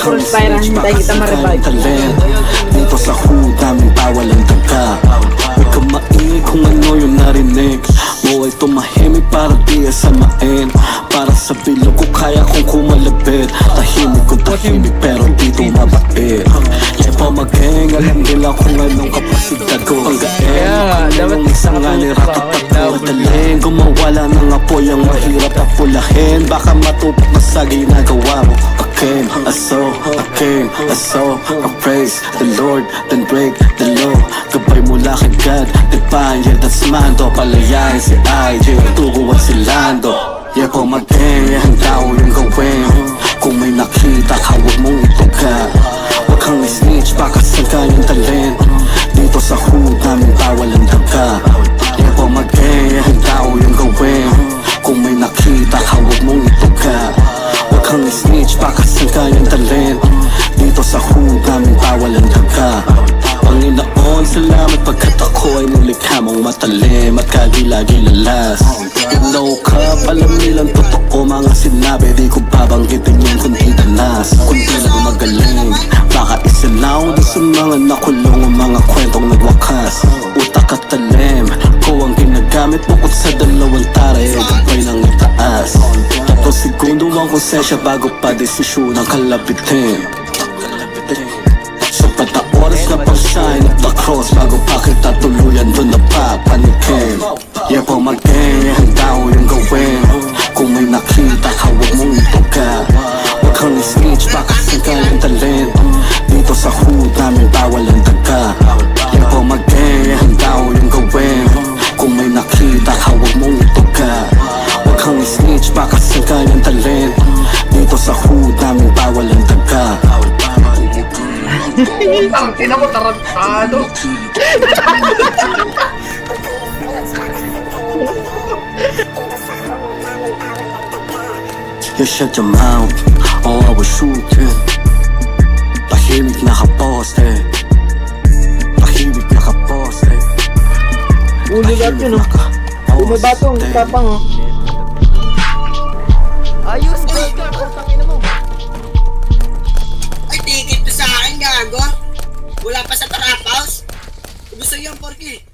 Crossfire, hintayin kita ma-revive. Dito sa hood namin bawal ang daga. Huwag kang maingay kung ano yung narinig mo ay tumahimik para di asamain. Para sa bilog ko kaya kong kumalabit. Tahimik kung tahimik pero dito mabait. Lepa mag-hang, alam nila kung anong kapasidad ko. Panggain, dapat isang aniratot at pagdaling. Gumawala ng apoy ang mahirap na pulahin. Baka matupok na sa ginagawa mo. I saw, I praise the Lord, then break the law. Gabay mula kay God, divine, yeah that's mando. Palayain si IJ, Tugo at si Lando. Yeah po mag-hang, yeah handa ko yung gawin. Kung may nakita ka, huwag mong ituga. Huwag kang snitch, baka saan ka yung talent. Dito sa hood namin bawal ang daga. Yeah po mag-hang, yeah handa ko yung gawin. Kung may nakita ka, huwag mong ituga. Huwag kang snitch, baka saan ka yung talent. Dito sa hood namin bawal ang daga. Panginoon, salamat pagkat ako ay nilikha mong matalim at kagila-gilalas. Low cup, alam nilang totoo mga sinabi. Di ko babanggitin yung kundi danas. Kundi lang magaling, baka isalaw din sa mga nakulong o mga kwentong nagwakas. Utak at talim, ko ang ginagamit bukod sa dalawang tare. Gabay ng itaas. 3 segundo ang konsensya bago pa desisyon ang kalabitin. Sapat na oras na pang-shine of the cross bago pa kita tuluyan dun na papanikin. Yeah po mag-hang, handa ko yung gawin. Kung may nakita ka, huwag mong ituga. Huwag kang snitch, baka saan ka yung talent. Dito sa hood namin bawal ang daga. Yeah po mag-hang, handa ko yung gawin. Kung may nakita ka, huwag mong ituga. Huwag kang snitch, baka saan ka yung talent. Dito sa hood namin bawal ang daga. Ang ina mo, tarantado. You shut your mouth, or I will shoot you. Tahimik nakaposte. Tahimik nakaposte. Uli lahat yun, oh. Bumabatong, tapang, oh. Ayos, Oscar, putang ina mo. Ay, ticket to sa akin, gago. Wala pa sa trap house. Gusto yung 4K.